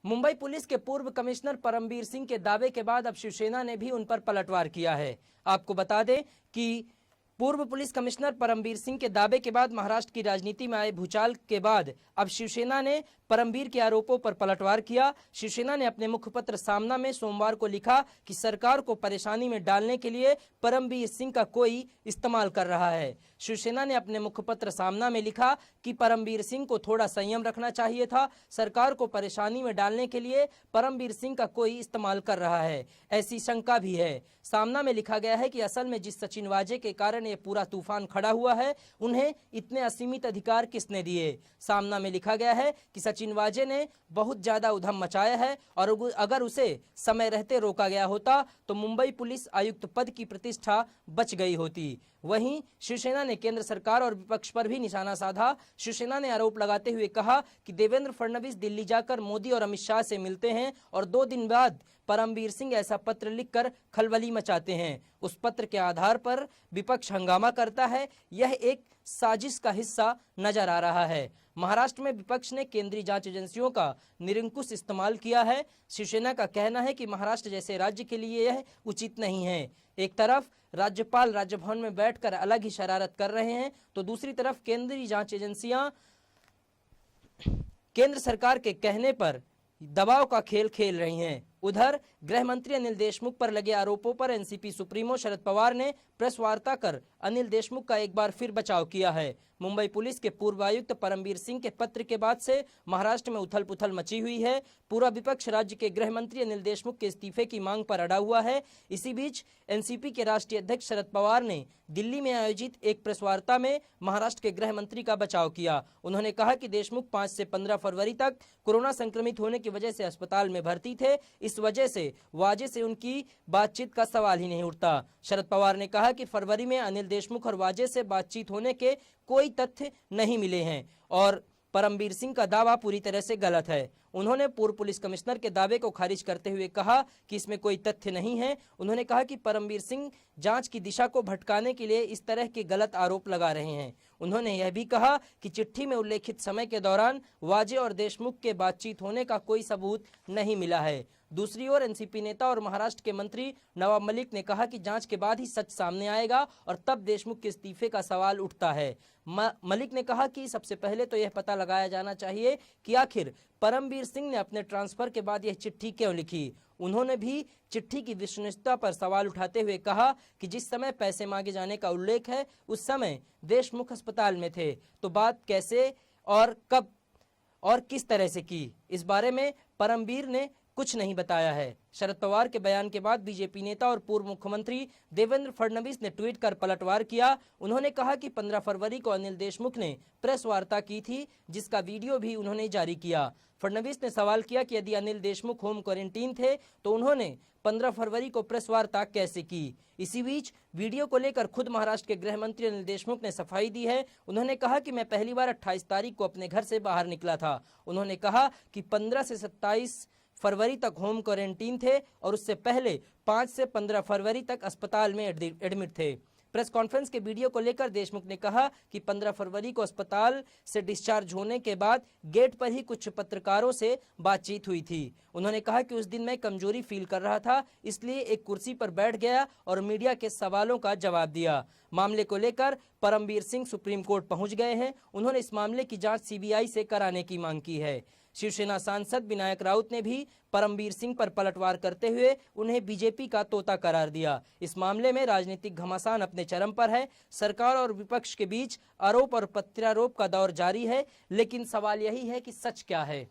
Mumbai police के पूर्व commissioner Parambir Singh के दावे के बाद अब शिवसेना ने भी उन पर पलटवार किया है। आपको बता दें कि पूर्व पुलिस कमिश्नर परमबीर सिंह के दावे के बाद महाराष्ट्र की राजनीति में आए भूचाल के बाद अब शिवसेना ने परमबीर के आरोपों पर पलटवार किया। शिवसेना ने अपने मुखपत्र सामना में सोमवार को लिखा कि सरकार को परेशानी में डालने के लिए परमबीर सिंह का कोई इस्तेमाल कर रहा है। शिवसेना ने अपने मुखपत्र सामना में लिखा कि परमबीर सिंह को थोड़ा संयम रखना चाहिए था। सरकार को परेशानी में डालने के लिए परमबीर सिंह का कोई इस्तेमाल कर रहा है, ऐसी शंका भी है। सामना में लिखा गया है कि असल में जिस सचिन वाजे के कारण ये पूरा तूफान खड़ा हुआ है, उन्हें इतने असीमित अधिकार किसने दिए। सामना में लिखा गया है कि सचिन वाजे ने बहुत ज्यादा उधम मचाया है और अगर उसे समय रहते रोका गया होता तो मुंबई पुलिस आयुक्त पद की प्रतिष्ठा बच गई होती। वहीं शिवसेना ने केंद्र सरकार और विपक्ष पर भी निशाना साधा। शिवसेना ने आरोप लगाते हुए कहा कि देवेंद्र फडणवीस दिल्ली जाकर मोदी और अमित शाह से मिलते हैं और 2 दिन बाद परमबीर सिंह ऐसा पत्र लिखकर खलबली मचाते हैं। उस पत्र के आधार पर विपक्ष हंगामा करता है। यह एक साजिश का हिस्सा नजर आ रहा है। महाराष्ट्र में विपक्ष ने केंद्रीय जांच एजेंसियों का निरंकुश इस्तेमाल किया है। शिवसेना का कहना है कि महाराष्ट्र जैसे राज्य के लिए यह उचित नहीं है। एक तरफ राज्यपाल राजभवन में बैठकर अलग ही शरारत कर रहे हैं, तो दूसरी तरफ केंद्रीय जांच एजेंसियां केंद्र सरकार के कहने पर दबाव का खेल खेल रही हैं। उधर गृह मंत्री अनिल देशमुख पर लगे आरोपों पर एनसीपी सुप्रीमो शरद पवार ने प्रेस वार्ता कर अनिल देशमुख का एक बार फिर बचाव किया है। मुंबई पुलिस के पूर्व आयुक्त परमबीर सिंह के पत्र के बाद से महाराष्ट्र में उथल पुथल मची हुई है। पूरा विपक्ष राज्य के गृह मंत्री अनिल देशमुख के इस्तीफे की मांग पर अड़ा हुआ है। इसी बीच एनसीपी के राष्ट्रीय अध्यक्ष शरद पवार ने दिल्ली में आयोजित एक प्रेस वार्ता में महाराष्ट्र के गृह मंत्री का बचाव किया। उन्होंने कहा कि देशमुख 5 से 15 फरवरी तक कोरोना संक्रमित होने की वजह से अस्पताल में भर्ती थे। इस वजह से वाजे से उनकी बातचीत का सवाल ही नहीं उठता। शरद पवार ने कहा कि फरवरी में अनिल देशमुख और वाजे से बातचीत होने के कोई तथ्य नहीं मिले हैं और परमबीर सिंह का दावा पूरी तरह से गलत है। उन्होंने पूर्व पुलिस कमिश्नर के दावे को खारिज करते हुए कहा कि इसमें कोई तथ्य नहीं है। उन्होंने कहा कि परमबीर सिंह जांच की दिशा को भटकाने के लिए इस तरह के गलत आरोप लगा रहे हैं। उन्होंने यह भी कहा कि चिट्ठी में उल्लेखित समय के दौरान वाजे और देशमुख के बातचीत होने का कोई सबूत नहीं मिला है। दूसरी ओर एनसीपी नेता और महाराष्ट्र के मंत्री नवाब मलिक ने कहा कि जांच के बाद ही सच सामने आएगा और तब देशमुख के इस्तीफे का सवाल उठता है। मलिक ने कहा कि सबसे पहले तो यह पता लगाया जाना चाहिए कि आखिर परमबीर सिंह ने अपने ट्रांसफर के बाद यह चिट्ठी क्यों लिखी। उन्होंने भी चिट्ठी की विश्वसनीयता पर सवाल उठाते हुए कहा कि जिस समय पैसे मांगे जाने का उल्लेख है उस समय देशमुख अस्पताल में थे, तो बात कैसे और कब और किस तरह से की, इस बारे में परमबीर ने कुछ नहीं बताया है। शरद पवार के बयान के बाद बीजेपी नेता और पूर्व मुख्यमंत्री देवेंद्र फडणवीस ने ट्वीट कर पलटवार किया। उन्होंने कहा कि 15 फरवरी को अनिल देशमुख ने प्रेस वार्ता की थी, जिसका वीडियो भी उन्होंने जारी किया। फडणवीस ने सवाल किया कि यदि अनिल देशमुख होम क्वारंटीन थे तो उन्होंने 15 फरवरी को प्रेस वार्ता कैसे की। इसी बीच वीडियो को लेकर खुद महाराष्ट्र के गृह मंत्री अनिल देशमुख ने सफाई दी है। उन्होंने कहा कि मैं पहली बार 28 तारीख को अपने घर से बाहर निकला था। उन्होंने कहा कि 15 से 27 फरवरी तक होम क्वारंटीन थे और उससे पहले 5 से 15 फरवरी तक अस्पताल में एडमिट थे। प्रेस कॉन्फ्रेंस के वीडियो को लेकर देशमुख ने कहा कि 15 फरवरी को अस्पताल से डिस्चार्ज होने के बाद गेट पर ही कुछ पत्रकारों से बातचीत हुई थी। उन्होंने कहा कि उस दिन मैं कमजोरी फील कर रहा था, इसलिए एक कुर्सी पर बैठ गया और मीडिया के सवालों का जवाब दिया। मामले को लेकर परमबीर सिंह सुप्रीम कोर्ट पहुंच गए हैं। उन्होंने इस मामले की जांच सीबीआई से कराने की मांग की है। शिवसेना सांसद विनायक राउत ने भी परमबीर सिंह पर पलटवार करते हुए उन्हें बीजेपी का तोता करार दिया। इस मामले में राजनीतिक घमासान अपने चरम पर है। सरकार और विपक्ष के बीच आरोप और प्रत्यारोप का दौर जारी है, लेकिन सवाल यही है कि सच क्या है।